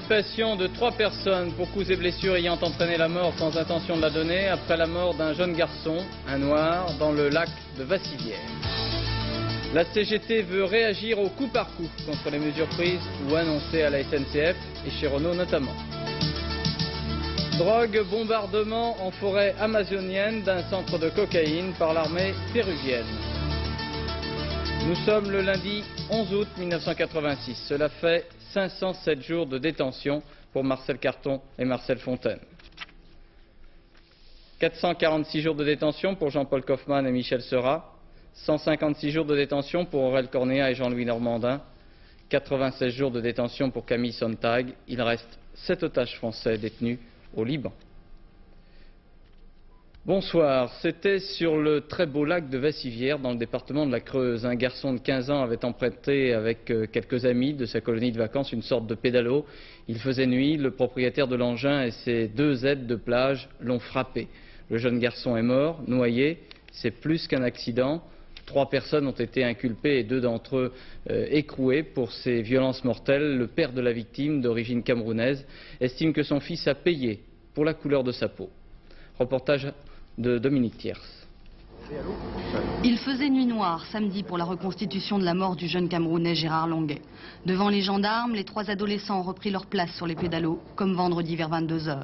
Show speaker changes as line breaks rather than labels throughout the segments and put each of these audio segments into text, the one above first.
Inculpation de 3 personnes pour coups et blessures ayant entraîné la mort sans intention de la donner après la mort d'un jeune garçon, un noir, dans le lac de Vassivière. La CGT veut réagir au coup par coup contre les mesures prises ou annoncées à la SNCF et chez Renault notamment. Drogue, bombardement en forêt amazonienne d'un centre de cocaïne par l'armée péruvienne. Nous sommes le lundi 11 août 1986. Cela fait 507 jours de détention pour Marcel Carton et Marcel Fontaine. 446 jours de détention pour Jean-Paul Kaufmann et Michel Seurat. 156 jours de détention pour Aurel Cornéa et Jean-Louis Normandin. 96 jours de détention pour Camille Sontag. Il reste 7 otages français détenus au Liban. Bonsoir, c'était sur le très beau lac de Vassivière dans le département de la Creuse. Un garçon de 15 ans avait emprunté avec quelques amis de sa colonie de vacances une sorte de pédalo. Il faisait nuit, le propriétaire de l'engin et ses 2 aides de plage l'ont frappé. Le jeune garçon est mort, noyé, c'est plus qu'un accident. 3 personnes ont été inculpées et 2 d'entre eux écroués pour ces violences mortelles. Le père de la victime, d'origine camerounaise, estime que son fils a payé pour la couleur de sa peau. Reportage de Dominique Thiers.
Il faisait nuit noire samedi pour la reconstitution de la mort du jeune Camerounais Gérard Longuet. Devant les gendarmes, les 3 adolescents ont repris leur place sur les pédalos, comme vendredi vers 22 h.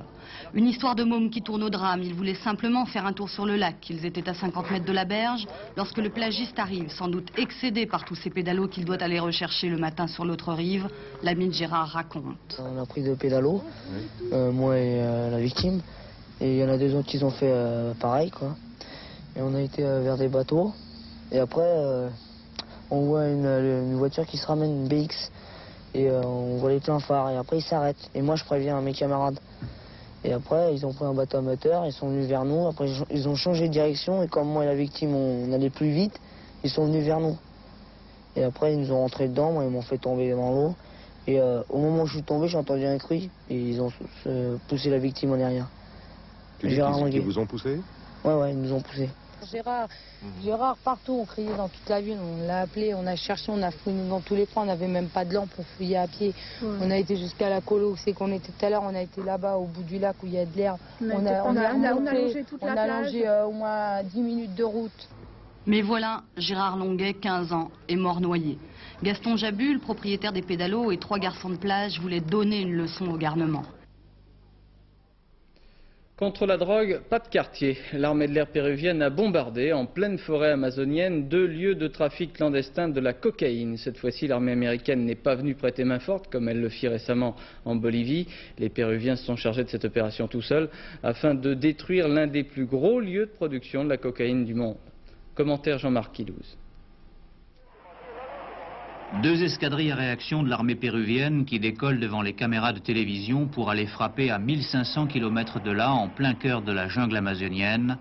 Une histoire de môme qui tourne au drame. Ils voulaient simplement faire un tour sur le lac. Ils étaient à 50 mètres de la berge lorsque le plagiste arrive, sans doute excédé par tous ces pédalos qu'il doit aller rechercher le matin sur l'autre rive. L'ami de Gérard raconte.
On a pris 2 pédalos, moi et la victime. Et il y en a 2 autres qui ont fait pareil, quoi. Et on a été vers des bateaux. Et après, on voit une voiture qui se ramène, une BX. Et on voit les pleins phares. Et après, ils s'arrêtent. Et moi, je préviens mes camarades. Et après, ils ont pris un bateau à moteur. Ils sont venus vers nous. Après, ils ont changé de direction. Et comme moi et la victime, on allait plus vite, ils sont venus vers nous. Et après, ils nous ont rentré dedans. Moi, ils m'ont fait tomber dans l'eau. Et au moment où je suis tombé, j'ai entendu un cri. Et ils ont poussé la victime en arrière.
Ils vous ont poussé?
Ouais, ils nous ont poussé.
Gérard, partout, on criait dans toute la ville, on l'a appelé, on a cherché, on a fouillé dans tous les coins, on n'avait même pas de lampe pour fouiller à pied. Ouais. On a été jusqu'à la colo où c'est qu'on était tout à l'heure, on a été là-bas au bout du lac où il y a de l'herbe. On a longé au moins 10 minutes de route.
Mais voilà, Gérard Longuet, 15 ans, est mort noyé. Gaston Jabul, propriétaire des pédalos, et 3 garçons de plage voulaient donner une leçon au garnement.
Contre la drogue, pas de quartier. L'armée de l'air péruvienne a bombardé en pleine forêt amazonienne 2 lieux de trafic clandestin de la cocaïne. Cette fois-ci, l'armée américaine n'est pas venue prêter main forte comme elle le fit récemment en Bolivie. Les Péruviens se sont chargés de cette opération tout seuls afin de détruire l'un des plus gros lieux de production de la cocaïne du monde. Commentaire Jean-Marc Kilouz.
2 escadrilles à réaction de l'armée péruvienne qui décollent devant les caméras de télévision pour aller frapper à 1500 km de là, en plein cœur de la jungle amazonienne.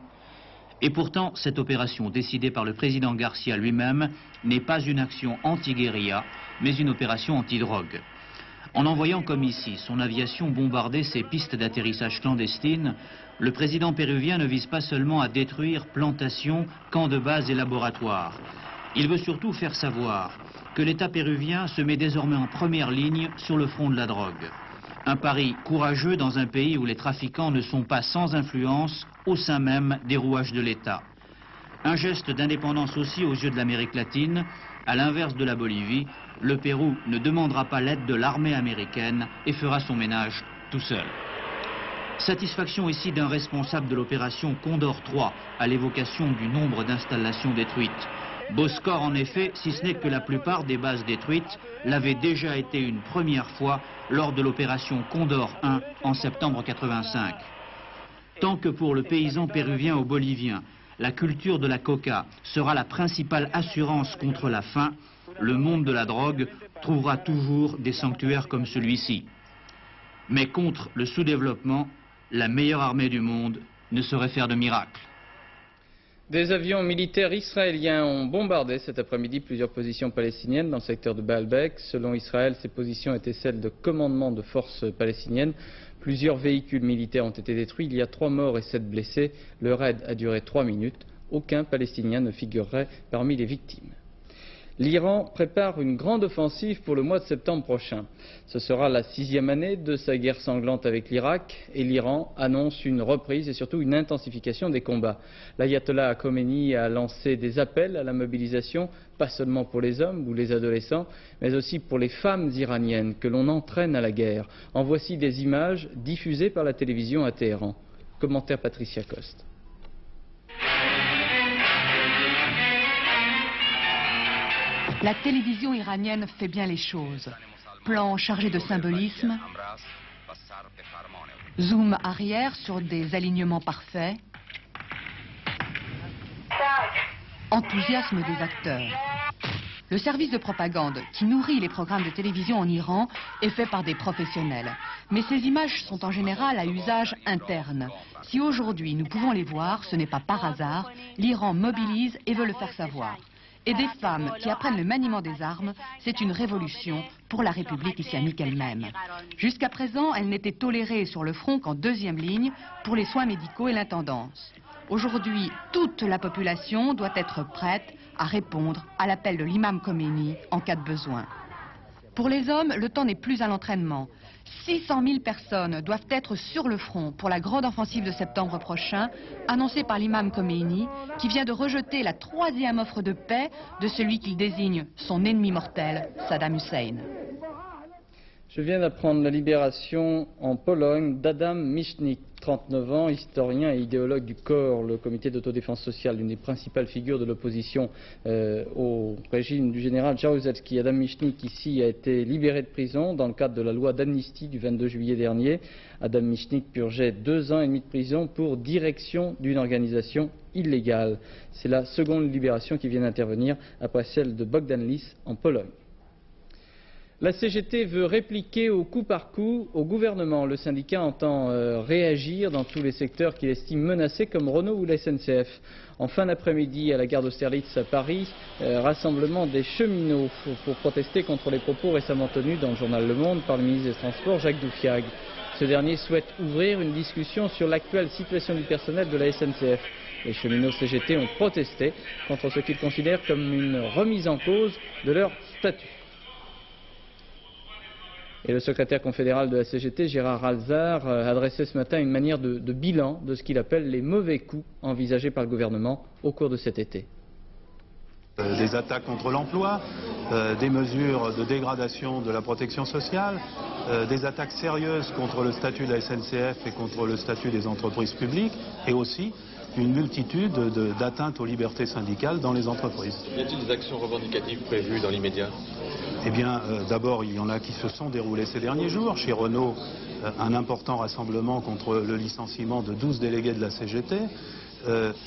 Et pourtant, cette opération décidée par le président Garcia lui-même n'est pas une action anti-guérilla, mais une opération anti-drogue. En envoyant comme ici son aviation bombarder ses pistes d'atterrissage clandestines, le président péruvien ne vise pas seulement à détruire plantations, camps de base et laboratoires. Il veut surtout faire savoir que l'État péruvien se met désormais en première ligne sur le front de la drogue. Un pari courageux dans un pays où les trafiquants ne sont pas sans influence au sein même des rouages de l'État. Un geste d'indépendance aussi aux yeux de l'Amérique latine. À l'inverse de la Bolivie, le Pérou ne demandera pas l'aide de l'armée américaine et fera son ménage tout seul. Satisfaction ici d'un responsable de l'opération Condor 3 à l'évocation du nombre d'installations détruites. Beau score en effet, si ce n'est que la plupart des bases détruites l'avaient déjà été une première fois lors de l'opération Condor 1 en septembre 85. Tant que pour le paysan péruvien ou bolivien, la culture de la coca sera la principale assurance contre la faim, le monde de la drogue trouvera toujours des sanctuaires comme celui-ci. Mais contre le sous-développement, la meilleure armée du monde ne saurait faire de miracle.
Des avions militaires israéliens ont bombardé cet après-midi plusieurs positions palestiniennes dans le secteur de Baalbek. Selon Israël, ces positions étaient celles de commandement de forces palestiniennes. Plusieurs véhicules militaires ont été détruits. Il y a 3 morts et 7 blessés. Le raid a duré 3 minutes. Aucun Palestinien ne figurerait parmi les victimes. L'Iran prépare une grande offensive pour le mois de septembre prochain. Ce sera la 6e année de sa guerre sanglante avec l'Irak et l'Iran annonce une reprise et surtout une intensification des combats. L'ayatollah Khomeini a lancé des appels à la mobilisation, pas seulement pour les hommes ou les adolescents, mais aussi pour les femmes iraniennes que l'on entraîne à la guerre. En voici des images diffusées par la télévision à Téhéran. Commentaire Patricia Coste.
La télévision iranienne fait bien les choses. Plan chargé de symbolisme, zoom arrière sur des alignements parfaits, enthousiasme des acteurs. Le service de propagande qui nourrit les programmes de télévision en Iran est fait par des professionnels. Mais ces images sont en général à usage interne. Si aujourd'hui nous pouvons les voir, ce n'est pas par hasard. L'Iran mobilise et veut le faire savoir. Et des femmes qui apprennent le maniement des armes, c'est une révolution pour la République islamique elle-même. Jusqu'à présent, elle n'était tolérée sur le front qu'en deuxième ligne pour les soins médicaux et l'intendance. Aujourd'hui, toute la population doit être prête à répondre à l'appel de l'imam Khomeini en cas de besoin. Pour les hommes, le temps n'est plus à l'entraînement. 600 000 personnes doivent être sur le front pour la grande offensive de septembre prochain, annoncée par l'imam Khomeini, qui vient de rejeter la 3e offre de paix de celui qu'il désigne son ennemi mortel, Saddam Hussein.
Je viens d'apprendre la libération en Pologne d'Adam Michnik, 39 ans, historien et idéologue du COR, le comité d'autodéfense sociale, l'une des principales figures de l'opposition au régime du général Jaruzelski. Adam Michnik, ici, a été libéré de prison dans le cadre de la loi d'amnistie du 22 juillet dernier. Adam Michnik purgeait 2 ans et demi de prison pour direction d'une organisation illégale. C'est la seconde libération qui vient d'intervenir après celle de Bogdan Lis en Pologne. La CGT veut répliquer au coup par coup au gouvernement. Le syndicat entend réagir dans tous les secteurs qu'il estime menacés comme Renault ou la SNCF. En fin d'après-midi à la gare d'Austerlitz à Paris, rassemblement des cheminots pour protester contre les propos récemment tenus dans le journal Le Monde par le ministre des Transports Jacques Doufiague. Ce dernier souhaite ouvrir une discussion sur l'actuelle situation du personnel de la SNCF. Les cheminots CGT ont protesté contre ce qu'ils considèrent comme une remise en cause de leur statut. Et le secrétaire confédéral de la CGT, Gérard Alzard, a dressé ce matin une manière de bilan de ce qu'il appelle les mauvais coups envisagés par le gouvernement au cours de cet été.
Des attaques contre l'emploi, des mesures de dégradation de la protection sociale, des attaques sérieuses contre le statut de la SNCF et contre le statut des entreprises publiques, et aussi une multitude d'atteintes aux libertés syndicales dans les entreprises.
Y a-t-il des actions revendicatives prévues dans l'immédiat ?
Eh bien, d'abord, il y en a qui se sont déroulées ces derniers jours. Chez Renault, un important rassemblement contre le licenciement de 12 délégués de la CGT.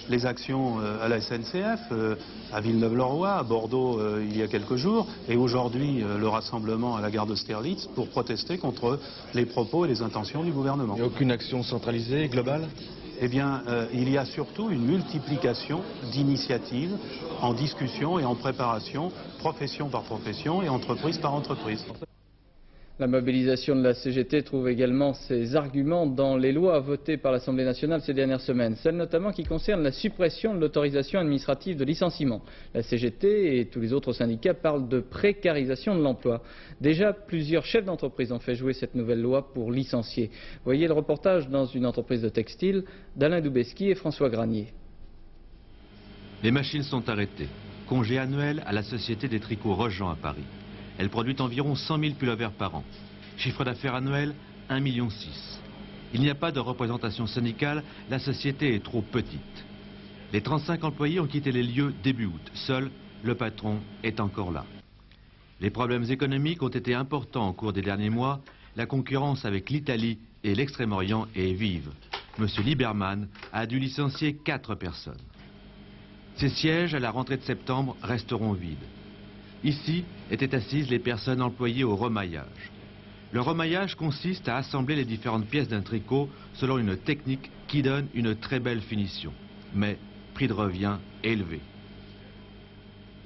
Les actions à la SNCF, à Villeneuve-le-Roi, à Bordeaux il y a quelques jours, et aujourd'hui le rassemblement à la gare d'Austerlitz pour protester contre les propos et les intentions du gouvernement.
Il n'y a aucune action centralisée, globale ?
Eh bien, il y a surtout une multiplication d'initiatives en discussion et en préparation, profession par profession et entreprise par entreprise.
La mobilisation de la CGT trouve également ses arguments dans les lois votées par l'Assemblée nationale ces dernières semaines, celles notamment qui concernent la suppression de l'autorisation administrative de licenciement. La CGT et tous les autres syndicats parlent de précarisation de l'emploi. Déjà, plusieurs chefs d'entreprise ont fait jouer cette nouvelle loi pour licencier. Voyez le reportage dans une entreprise de textile d'Alain Doubeski et François Granier.
Les machines sont arrêtées. Congé annuel à la Société des tricots Rojean à Paris. Elle produit environ 100 000 pullovers par an. Chiffre d'affaires annuel, 1,6 million. Il n'y a pas de représentation syndicale, la société est trop petite. Les 35 employés ont quitté les lieux début août. Seul le patron est encore là. Les problèmes économiques ont été importants au cours des derniers mois. La concurrence avec l'Italie et l'Extrême-Orient est vive. Monsieur Lieberman a dû licencier 4 personnes. Ces sièges, à la rentrée de septembre, resteront vides. Ici étaient assises les personnes employées au remaillage. Le remaillage consiste à assembler les différentes pièces d'un tricot selon une technique qui donne une très belle finition, mais prix de revient élevé.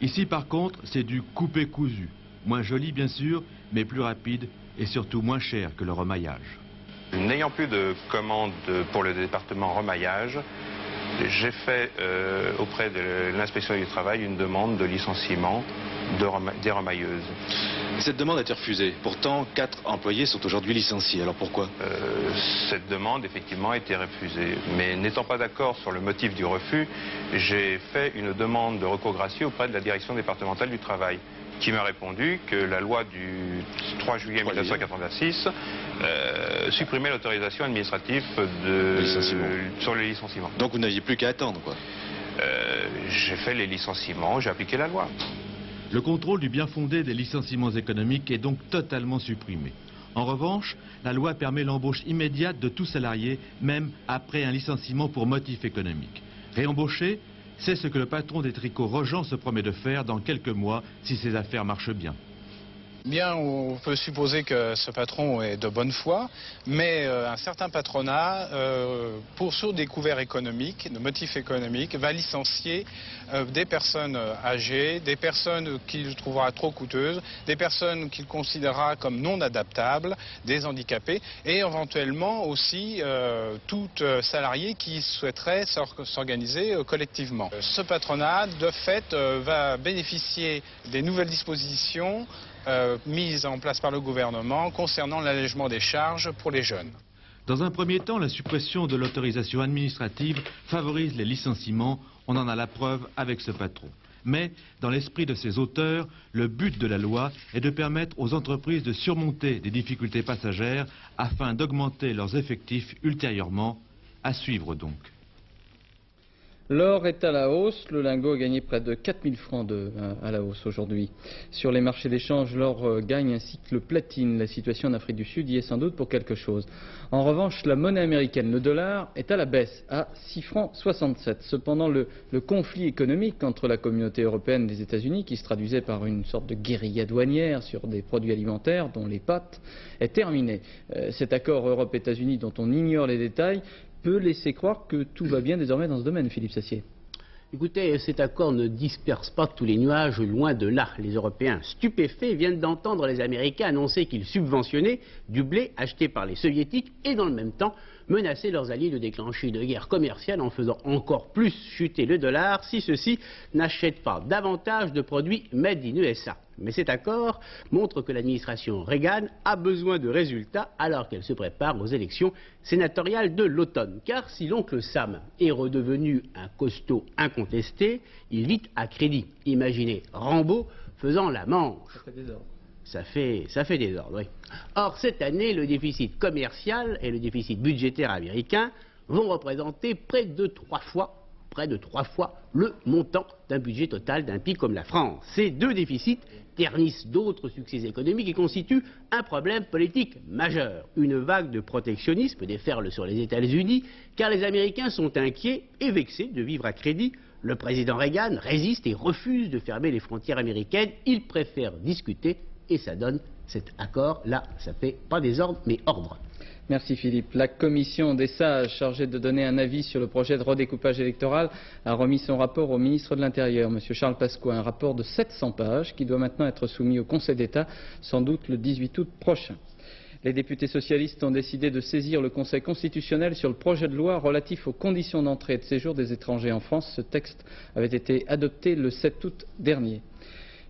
Ici par contre, c'est du coupé-cousu, moins joli bien sûr, mais plus rapide et surtout moins cher que le remaillage.
N'ayant plus de commandes pour le département remaillage,
J'ai fait auprès de l'inspection du travail une demande de licenciement des remailleuses.
Cette demande a été refusée. Pourtant, 4 employés sont aujourd'hui licenciés. Alors pourquoi?
Cette demande, effectivement, a été refusée. Mais n'étant pas d'accord sur le motif du refus, j'ai fait une demande de recours gracieux auprès de la direction départementale du travail, qui m'a répondu que la loi du 3 juillet 1986 supprimait l'autorisation administrative sur les licenciements.
Donc vous n'aviez plus qu'à attendre, quoi.
J'ai fait les licenciements, j'ai appliqué la loi.
Le contrôle du bien fondé des licenciements économiques est donc totalement supprimé. En revanche, la loi permet l'embauche immédiate de tout salarié, même après un licenciement pour motif économique. Réembaucher, c'est ce que le patron des tricots Rojan se promet de faire dans quelques mois si ses affaires marchent bien.
Bien, on peut supposer que ce patron est de bonne foi, mais un certain patronat, pour sur des couverts économiques, de motifs économiques, va licencier des personnes âgées, des personnes qu'il trouvera trop coûteuses, des personnes qu'il considérera comme non adaptables, des handicapés, et éventuellement aussi tout salarié qui souhaiterait s'organiser collectivement. Ce patronat, de fait, va bénéficier des nouvelles dispositions mise en place par le gouvernement concernant l'allègement des charges pour les jeunes.
Dans un premier temps, la suppression de l'autorisation administrative favorise les licenciements. On en a la preuve avec ce patron. Mais, dans l'esprit de ses auteurs, le but de la loi est de permettre aux entreprises de surmonter des difficultés passagères afin d'augmenter leurs effectifs ultérieurement. À suivre donc.
L'or est à la hausse, le lingot a gagné près de 4000 francs à la hausse aujourd'hui. Sur les marchés d'échange, l'or gagne ainsi que le platine. La situation en Afrique du Sud y est sans doute pour quelque chose. En revanche, la monnaie américaine, le dollar, est à la baisse, à 6 francs 67. Cependant, le conflit économique entre la communauté européenne et les États-Unis, qui se traduisait par une sorte de guérilla douanière sur des produits alimentaires, dont les pâtes, est terminé. Cet accord Europe-États-Unis, dont on ignore les détails, peut laisser croire que tout va bien désormais dans ce domaine, Philippe Sassier.
Écoutez, cet accord ne disperse pas tous les nuages, loin de là. Les Européens stupéfaits viennent d'entendre les Américains annoncer qu'ils subventionnaient du blé acheté par les Soviétiques et dans le même temps menacer leurs alliés de déclencher une guerre commerciale en faisant encore plus chuter le dollar si ceux-ci n'achètent pas davantage de produits made in USA. Mais cet accord montre que l'administration Reagan a besoin de résultats alors qu'elle se prépare aux élections sénatoriales de l'automne. Car si l'oncle Sam est redevenu un costaud incontesté, il vit à crédit. Imaginez Rambo faisant la manche.
Ça fait désordre.
Ça fait désordre, oui. Or, cette année, le déficit commercial et le déficit budgétaire américain vont représenter près de 3 fois le montant d'un budget total d'un pays comme la France. Ces deux déficits ternissent d'autres succès économiques et constituent un problème politique majeur. Une vague de protectionnisme déferle sur les États-Unis car les Américains sont inquiets et vexés de vivre à crédit. Le président Reagan résiste et refuse de fermer les frontières américaines. Il préfère discuter et ça donne cet accord-là. Ça fait pas désordre mais ordre.
Merci Philippe. La commission des sages chargée de donner un avis sur le projet de redécoupage électoral a remis son rapport au ministre de l'Intérieur, M. Charles Pasqua, un rapport de 700 pages qui doit maintenant être soumis au Conseil d'État, sans doute le 18 août prochain. Les députés socialistes ont décidé de saisir le Conseil constitutionnel sur le projet de loi relatif aux conditions d'entrée et de séjour des étrangers en France. Ce texte avait été adopté le 7 août dernier.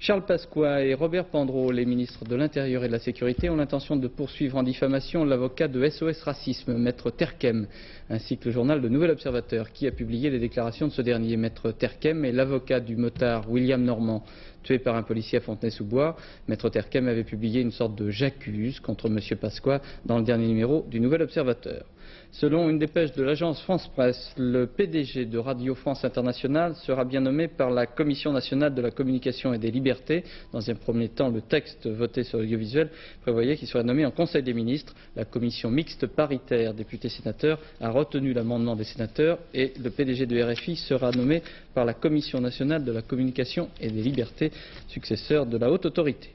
Charles Pasqua et Robert Pandreau, les ministres de l'Intérieur et de la Sécurité, ont l'intention de poursuivre en diffamation l'avocat de SOS Racisme, Maître Terkem, ainsi que le journal Le Nouvel Observateur, qui a publié les déclarations de ce dernier. Maître Terkem est l'avocat du motard William Normand, tué par un policier à Fontenay-sous-Bois. Maître Terkem avait publié une sorte de j'accuse contre M. Pasqua dans le dernier numéro du Nouvel Observateur. Selon une dépêche de l'agence France-Presse, le PDG de Radio France Internationale sera bien nommé par la Commission nationale de la communication et des libertés. Dans un premier temps, le texte voté sur l'audiovisuel prévoyait qu'il serait nommé en Conseil des ministres. La commission mixte paritaire députés-sénateurs a retenu l'amendement des sénateurs et le PDG de RFI sera nommé par la Commission nationale de la communication et des libertés, successeur de la haute autorité.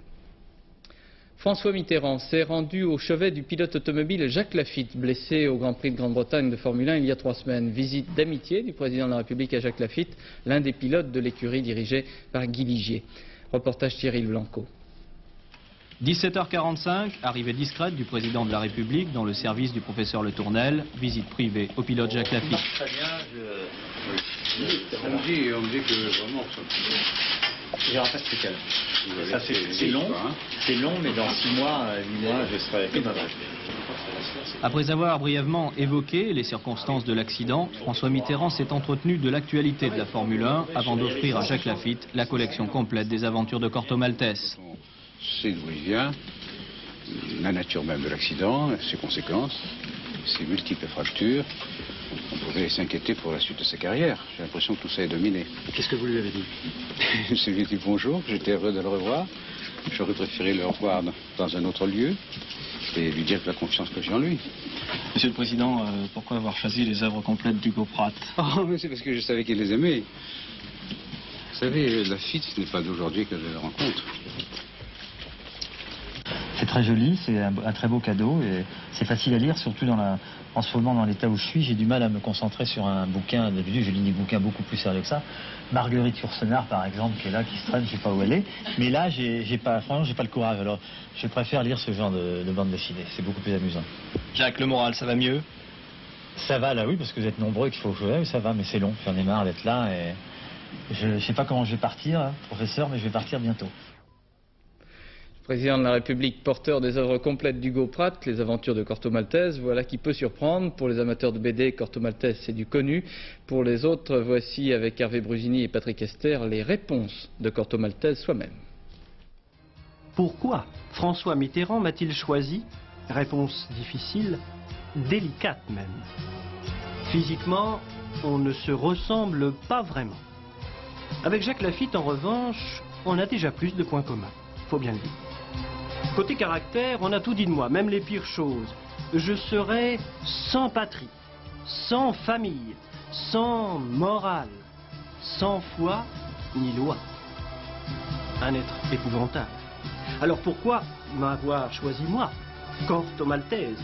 François Mitterrand s'est rendu au chevet du pilote automobile Jacques Laffite, blessé au Grand Prix de Grande-Bretagne de Formule 1 il y a 3 semaines. Visite d'amitié du président de la République à Jacques Laffite, l'un des pilotes de l'écurie dirigée par Guy Ligier. Reportage Thierry Blanco.
17h45, arrivée discrète du président de la République dans le service du professeur Le Tournel, visite privée au pilote Jacques Laffite.
Très bien, je On me dit que vraiment...
Je rappelle c'est calme. Ça c'est long, c'est long, mais dans 6 mois, 8 mois, je serai...
Après avoir brièvement évoqué les circonstances de l'accident, François Mitterrand s'est entretenu de l'actualité de la Formule 1 avant d'offrir à Jacques Lafitte la collection complète des aventures de Corto Maltese.
C'est d'où il vient, la nature même de l'accident, ses conséquences, ses multiples fractures. On pouvait s'inquiéter pour la suite de sa carrière. J'ai l'impression que tout ça est dominé.
Qu'est-ce que vous lui avez dit?
Je lui ai dit bonjour, j'étais heureux de le revoir. J'aurais préféré le revoir dans un autre lieu et lui dire la confiance que j'ai en lui.
Monsieur le Président, pourquoi avoir choisi les œuvres complètes d'Hugo Pratt?
Oh, mais c'est parce que je savais qu'il les aimait. Vous savez, Lafitte, ce n'est pas d'aujourd'hui que je le rencontre.
C'est très joli, c'est un très beau cadeau et c'est facile à lire, surtout en ce moment dans l'état où je suis, j'ai du mal à me concentrer sur un bouquin. D'habitude, je lis des bouquins beaucoup plus sérieux que ça. Marguerite Yourcenar, par exemple, qui est là, qui se traîne, je sais pas où elle est. Mais là, franchement, j'ai pas le courage. Alors, je préfère lire ce genre de bande dessinée. C'est beaucoup plus amusant.
Jacques, le moral, ça va mieux?
Ça va là, oui, parce que vous êtes nombreux et qu'il faut jouer. Ça va, mais c'est long. J'en ai marre d'être là et je sais pas comment je vais partir, hein, professeur, mais je vais partir bientôt.
Président de la République, porteur des œuvres complètes d'Hugo Pratt, les aventures de Corto Maltese, voilà qui peut surprendre. Pour les amateurs de BD, Corto Maltese, c'est du connu. Pour les autres, voici avec Hervé Brusini et Patrick Esther les réponses de Corto Maltese soi-même.
Pourquoi François Mitterrand m'a-t-il choisi? Réponse difficile, délicate même. Physiquement, on ne se ressemble pas vraiment. Avec Jacques Lafitte, en revanche, on a déjà plus de points communs, faut bien le dire. Côté caractère, on a tout dit de moi, même les pires choses. Je serais sans patrie, sans famille, sans morale, sans foi ni loi. Un être épouvantable. Alors pourquoi m'avoir choisi moi, Corto Maltese?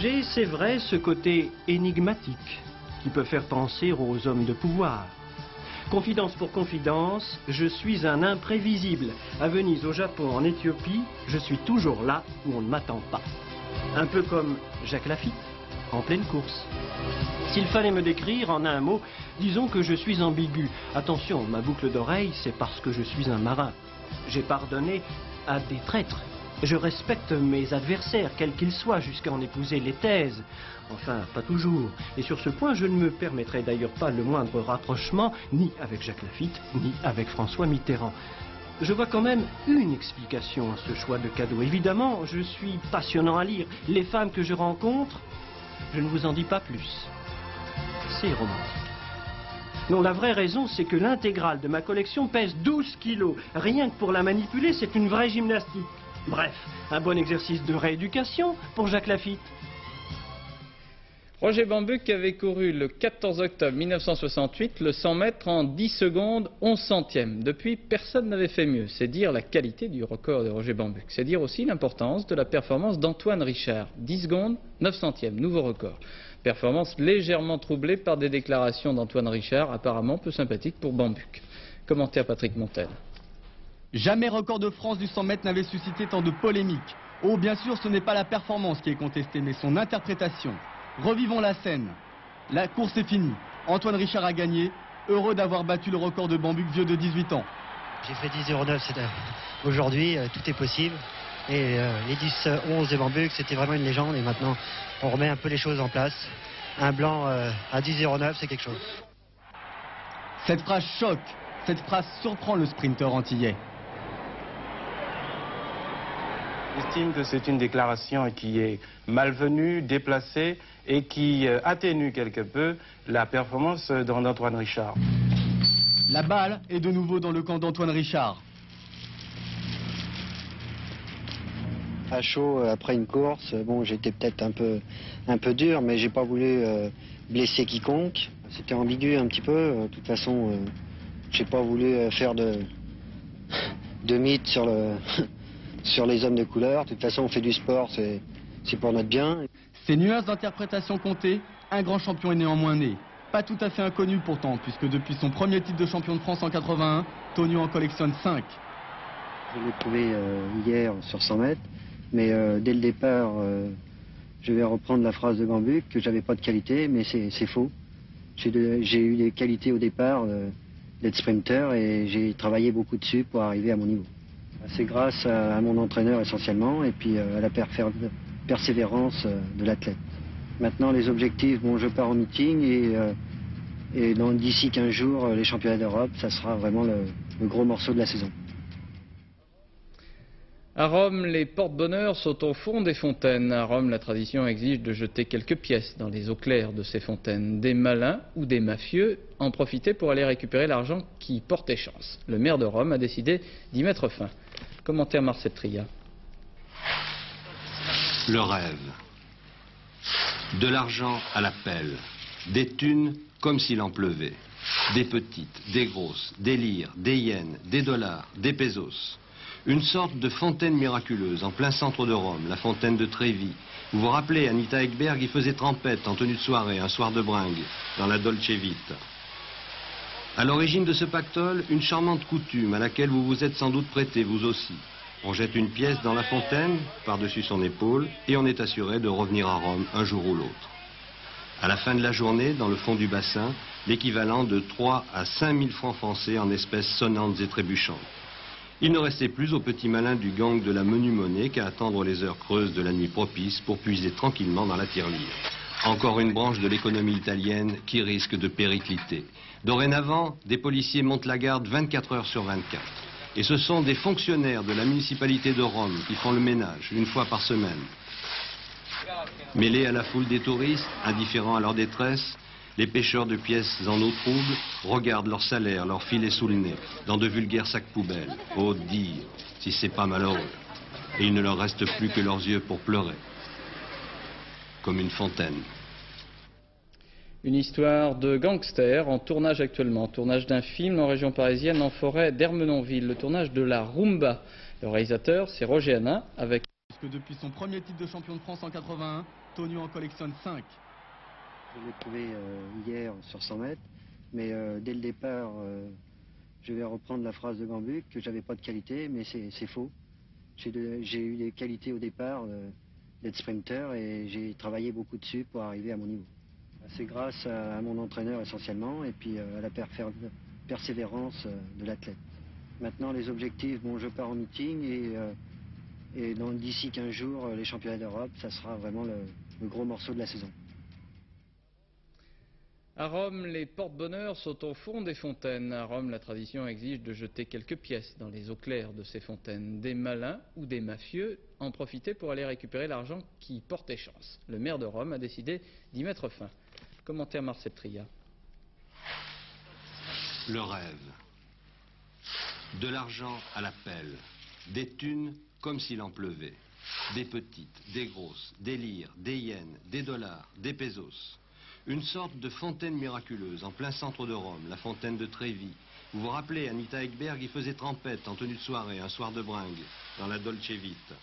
J'ai, c'est vrai, ce côté énigmatique qui peut faire penser aux hommes de pouvoir. Confidence pour confidence, je suis un imprévisible. À Venise, au Japon, en Éthiopie, je suis toujours là où on ne m'attend pas. Un peu comme Jacques Lafitte, en pleine course. S'il fallait me décrire en un mot, disons que je suis ambigu. Attention, ma boucle d'oreille, c'est parce que je suis un marin. J'ai pardonné à des traîtres. Je respecte mes adversaires, quels qu'ils soient, jusqu'à en épouser les thèses. Enfin, pas toujours. Et sur ce point, je ne me permettrai d'ailleurs pas le moindre rapprochement, ni avec Jacques Lafitte, ni avec François Mitterrand. Je vois quand même une explication à ce choix de cadeau. Évidemment, je suis passionnant à lire. Les femmes que je rencontre, je ne vous en dis pas plus. C'est romantique. Non, la vraie raison, c'est que l'intégrale de ma collection pèse 12 kilos. Rien que pour la manipuler, c'est une vraie gymnastique. Bref, un bon exercice de rééducation pour Jacques Lafitte.
Roger Bambuck avait couru le 14 octobre 1968 le 100 mètres en 10 secondes 11 centièmes. Depuis, personne n'avait fait mieux. C'est dire la qualité du record de Roger Bambuck. C'est dire aussi l'importance de la performance d'Antoine Richard. 10 secondes 9 centièmes, nouveau record. Performance légèrement troublée par des déclarations d'Antoine Richard, apparemment peu sympathiques pour Bambuck. Commentaire Patrick Montel.
Jamais record de France du 100 mètres n'avait suscité tant de polémiques. Oh, bien sûr, ce n'est pas la performance qui est contestée, mais son interprétation. Revivons la scène. La course est finie. Antoine Richard a gagné. Heureux d'avoir battu le record de Bambuck, vieux de 18 ans.
J'ai fait 10,09. Aujourd'hui, tout est possible. Et les 10,11 de Bambuck, c'était vraiment une légende. Et maintenant, on remet un peu les choses en place. Un blanc à 10,09, c'est quelque chose.
Cette phrase choque. Cette phrase surprend le sprinter antillais.
J'estime que c'est une déclaration qui est malvenue, déplacée et qui atténue quelque peu la performance d'Antoine Richard.
La balle est de nouveau dans le camp d'Antoine Richard.
À chaud, après une course, bon, j'étais peut-être un peu dur, mais j'ai pas voulu blesser quiconque. C'était ambigu un petit peu. De toute façon, j'ai pas voulu faire de mythe sur sur les hommes de couleur. De toute façon, on fait du sport, c'est pour notre bien.
Ces nuances d'interprétation comptées, un grand champion est néanmoins né. Pas tout à fait inconnu pourtant, puisque depuis son premier titre de champion de France en 81, Tonio en collectionne 5.
Je l'ai trouvé hier sur 100 mètres, mais dès le départ, je vais reprendre la phrase de Bambuck, que j'avais pas de qualité, mais c'est faux. J'ai eu des qualités au départ d'être sprinter et j'ai travaillé beaucoup dessus pour arriver à mon niveau. C'est grâce à mon entraîneur essentiellement et puis à la persévérance de l'athlète. Maintenant les objectifs, bon je pars en meeting et d'ici 15 jours les championnats d'Europe, ça sera vraiment le gros morceau de la saison.
À Rome, les porte-bonheur sont au fond des fontaines. À Rome, la tradition exige de jeter quelques pièces dans les eaux claires de ces fontaines. Des malins ou des mafieux en profitaient pour aller récupérer l'argent qui portait chance. Le maire de Rome a décidé d'y mettre fin. Commentaire Marcel Tria.
Le rêve. De l'argent à la pelle. Des thunes comme s'il en pleuvait. Des petites, des grosses, des lires, des yens, des dollars, des pesos. Une sorte de fontaine miraculeuse en plein centre de Rome, la fontaine de Trévi. Vous vous rappelez, Anita Ekberg y faisait trempette en tenue de soirée, un soir de bringue, dans la Dolce Vita. À l'origine de ce pactole, une charmante coutume à laquelle vous vous êtes sans doute prêté, vous aussi. On jette une pièce dans la fontaine, par-dessus son épaule, et on est assuré de revenir à Rome un jour ou l'autre. À la fin de la journée, dans le fond du bassin, l'équivalent de 3 à 5 000 francs français en espèces sonnantes et trébuchantes. Il ne restait plus aux petits malins du gang de la menue monnaie qu'à attendre les heures creuses de la nuit propice pour puiser tranquillement dans la tirelire. Encore une branche de l'économie italienne qui risque de péricliter. Dorénavant, des policiers montent la garde 24 heures sur 24. Et ce sont des fonctionnaires de la municipalité de Rome qui font le ménage une fois par semaine. Mêlés à la foule des touristes, indifférents à leur détresse, les pêcheurs de pièces en eau trouble regardent leur salaire, leur filet sous le nez, dans de vulgaires sacs poubelles. Oh dire, si c'est pas malheureux. Et il ne leur reste plus que leurs yeux pour pleurer. Comme une fontaine.
Une histoire de gangster en tournage actuellement. Tournage d'un film en région parisienne, en forêt d'Ermenonville. Le tournage de la Rumba. Le réalisateur, c'est Roger Hanin avec...
Puisque depuis son premier titre de champion de France en 81, Tonio en collectionne 5.
Je l'ai trouvé hier sur 100 mètres, mais dès le départ, je vais reprendre la phrase de Gambuc, que j'avais pas de qualité, mais c'est faux. J'ai eu des qualités au départ d'être sprinter et j'ai travaillé beaucoup dessus pour arriver à mon niveau. C'est grâce à mon entraîneur essentiellement et puis à la persévérance de l'athlète. Maintenant les objectifs, bon je pars en meeting et d'ici 15 jours les championnats d'Europe, ça sera vraiment le gros morceau de la saison.
À Rome, les porte-bonheur sont au fond des fontaines. À Rome, la tradition exige de jeter quelques pièces dans les eaux claires de ces fontaines. Des malins ou des mafieux en profitaient pour aller récupérer l'argent qui portait chance. Le maire de Rome a décidé d'y mettre fin. Commentaire Marcel Tria.
Le rêve. De l'argent à la pelle. Des thunes comme s'il en pleuvait. Des petites, des grosses, des lires, des yens, des dollars, des pesos. Une sorte de fontaine miraculeuse en plein centre de Rome, la fontaine de Trévi. Vous vous rappelez, Anita Ekberg y faisait trempette en tenue de soirée, un soir de bringue, dans la Dolce Vita.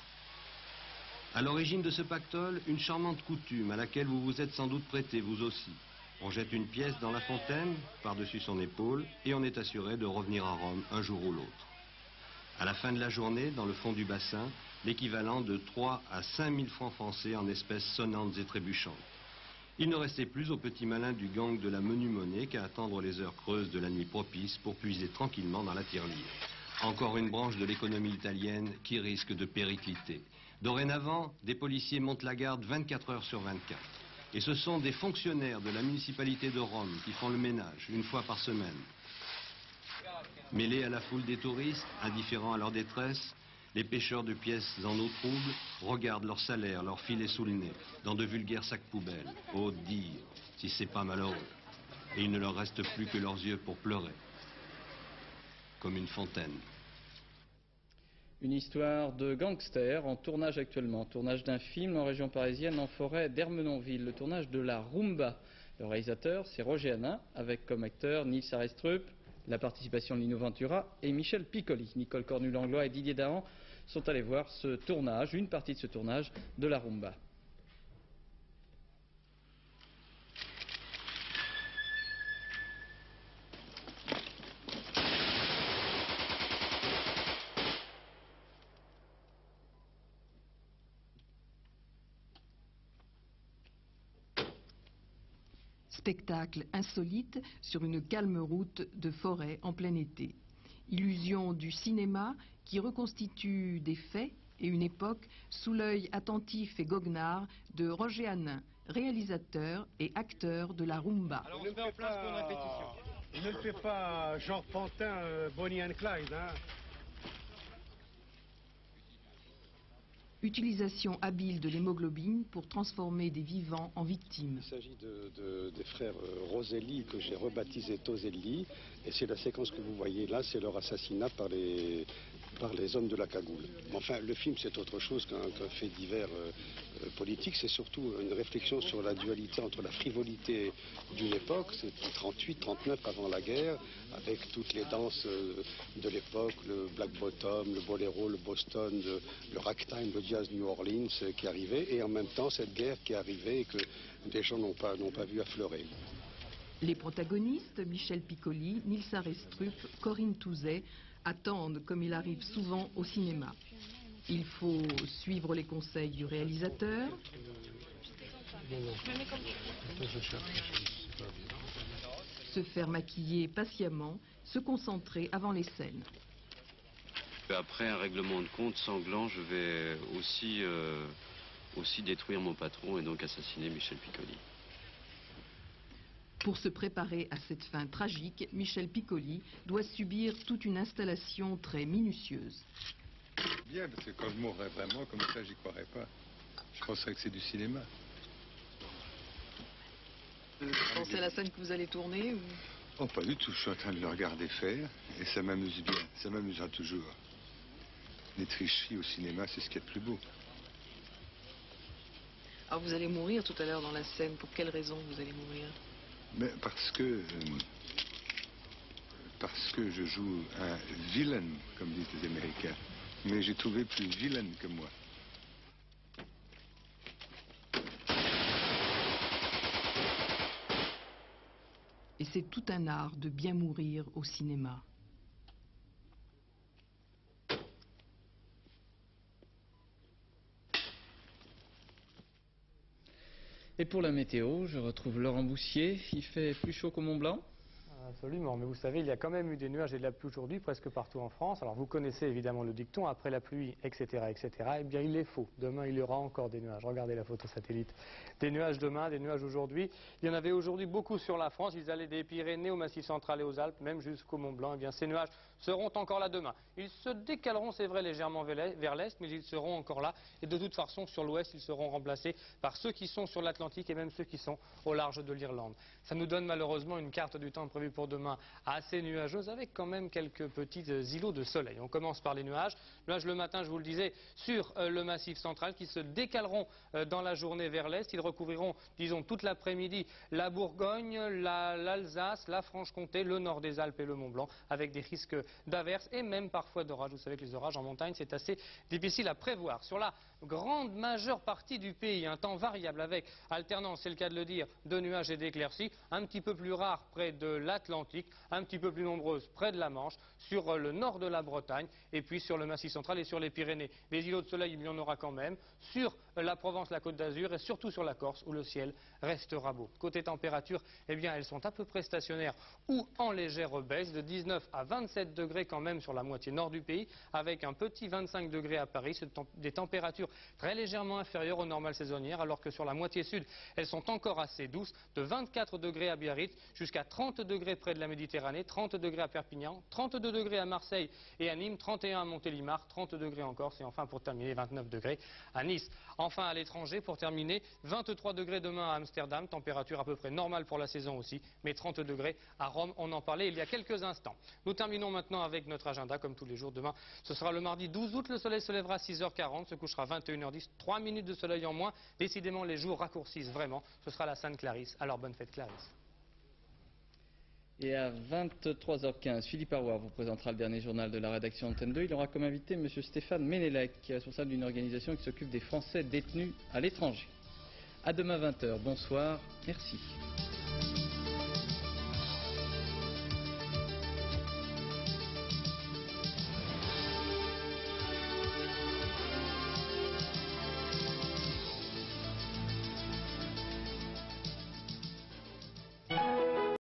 À l'origine de ce pactole, une charmante coutume à laquelle vous vous êtes sans doute prêté, vous aussi. On jette une pièce dans la fontaine, par-dessus son épaule, et on est assuré de revenir à Rome un jour ou l'autre. À la fin de la journée, dans le fond du bassin, l'équivalent de 3 à 5 000 francs français en espèces sonnantes et trébuchantes. Il ne restait plus aux petits malins du gang de la menue monnaie qu'à attendre les heures creuses de la nuit propice pour puiser tranquillement dans la tirelire. Encore une branche de l'économie italienne qui risque de péricliter. Dorénavant, des policiers montent la garde 24 heures sur 24. Et ce sont des fonctionnaires de la municipalité de Rome qui font le ménage une fois par semaine. Mêlés à la foule des touristes, indifférents à leur détresse, les pêcheurs de pièces en eau trouble regardent leur salaire, leur filet sous le nez, dans de vulgaires sacs poubelles. Oh dire, si c'est pas malheureux. Et il ne leur reste plus que leurs yeux pour pleurer. Comme une fontaine.
Une histoire de gangster en tournage actuellement. Tournage d'un film en région parisienne, en forêt d'Ermenonville. Le tournage de la Rumba. Le réalisateur, c'est Roger Hanin, avec comme acteurs Nils Arestrup, la participation de Lino Ventura et Michel Piccoli. Nicole Cornu-Langlois et Didier Dahan sont allés voir ce tournage, une partie de ce tournage de la Rumba.
Spectacle insolite sur une calme route de forêt en plein été. Illusion du cinéma qui reconstitue des faits et une époque sous l'œil attentif et goguenard de Roger Hanin, réalisateur et acteur de la rumba.
Alors on se met en place pour la répétition. Ne le fais pas genre Pantin, Bonnie and Clyde, hein.
Utilisation habile de l'hémoglobine pour transformer des vivants en victimes.
Il s'agit des frères Roselli, que j'ai rebaptisé Toselli, et c'est la séquence que vous voyez là, c'est leur assassinat par les hommes de la cagoule. Enfin, le film, c'est autre chose qu'un fait divers politique, c'est surtout une réflexion sur la dualité entre la frivolité d'une époque, c'est 38-39 avant la guerre, avec toutes les danses de l'époque, le black bottom, le boléro, le Boston, le ragtime, le jazz New Orleans qui arrivait, et en même temps cette guerre qui arrivait et que des gens n'ont pas vu affleurer.
Les protagonistes, Michel Piccoli, Nils Arestrup, Corinne Touzet, attendent comme il arrive souvent au cinéma. Il faut suivre les conseils du réalisateur, se faire maquiller patiemment, se concentrer avant les scènes.
Après un règlement de compte sanglant, je vais aussi détruire mon patron et donc assassiner Michel Piccoli.
Pour se préparer à cette fin tragique, Michel Piccoli doit subir toute une installation très minutieuse.
Bien, parce que quand je mourrais vraiment, comme ça, j'y croirais pas. Je penserais que c'est du cinéma.
Vous pensez à la scène que vous allez tourner ou...
Oh, pas du tout. Je suis en train de le regarder faire et ça m'amuse bien. Ça m'amusera toujours. Les tricheries au cinéma, c'est ce qu'il y a de plus beau.
Alors vous allez mourir tout à l'heure dans la scène. Pour quelle raison vous allez mourir?
Mais parce que je joue un vilain, comme disent les Américains. Mais j'ai trouvé plus vilain que moi.
Et c'est tout un art de bien mourir au cinéma.
Et pour la météo, je retrouve Laurent Boussier. Il fait plus chaud qu'au Mont-Blanc?
Absolument, mais vous savez, il y a quand même eu des nuages et de la pluie aujourd'hui presque partout en France. Alors vous connaissez évidemment le dicton, après la pluie, etc., etc. Eh bien il est faux. Demain il y aura encore des nuages. Regardez la photo satellite. Des nuages demain, des nuages aujourd'hui. Il y en avait aujourd'hui beaucoup sur la France. Ils allaient des Pyrénées au Massif central et aux Alpes, même jusqu'au Mont-Blanc. Eh bien ces nuages seront encore là demain. Ils se décaleront, c'est vrai, légèrement vers l'est, mais ils seront encore là. Et de toute façon, sur l'ouest, ils seront remplacés par ceux qui sont sur l'Atlantique et même ceux qui sont au large de l'Irlande. Ça nous donne malheureusement une carte du temps prévue pour demain assez nuageuse avec quand même quelques petits îlots de soleil. On commence par les nuages. Nuages le matin, je vous le disais, sur le massif central qui se décaleront dans la journée vers l'est. Ils recouvriront, disons, toute l'après-midi la Bourgogne, l'Alsace, la Franche-Comté, le nord des Alpes et le Mont-Blanc avec des risques d'averses et même parfois d'orages. Vous savez que les orages en montagne, c'est assez difficile à prévoir. Sur la grande majeure partie du pays, un temps variable avec alternance, c'est le cas de le dire, de nuages et d'éclaircies, un petit peu plus rare près de l'Atlantique, un petit peu plus nombreuses près de la Manche, sur le nord de la Bretagne et puis sur le Massif central et sur les Pyrénées. Des îlots de soleil, il y en aura quand même, sur la Provence, la Côte d'Azur et surtout sur la Corse où le ciel restera beau. Côté température, eh bien elles sont à peu près stationnaires ou en légère baisse de 19 à 27 degrés quand même sur la moitié nord du pays avec un petit 25 degrés à Paris, des températures très légèrement inférieures aux normales saisonnières alors que sur la moitié sud, elles sont encore assez douces, de 24 degrés à Biarritz jusqu'à 30 degrés près de la Méditerranée, 30 degrés à Perpignan, 32 degrés à Marseille et à Nîmes, 31 à Montélimar, 30 degrés en Corse et enfin pour terminer 29 degrés à Nice. Enfin à l'étranger pour terminer 23 degrés demain à Amsterdam, température à peu près normale pour la saison aussi, mais 30 degrés à Rome, on en parlait il y a quelques instants. Nous terminons maintenant avec notre agenda comme tous les jours. Demain ce sera le mardi 12 août, le soleil se lèvera à 6h40, se couchera à 21h10, 3 minutes de soleil en moins. Décidément les jours raccourcissent vraiment, ce sera la Sainte Clarisse, alors bonne fête Clarisse.
Et à 23h15, Philippe Arroir vous présentera le dernier journal de la rédaction Antenne 2. Il aura comme invité M. Stéphane Ménélec, qui est responsable d'une organisation qui s'occupe des Français détenus à l'étranger. À demain 20h. Bonsoir. Merci.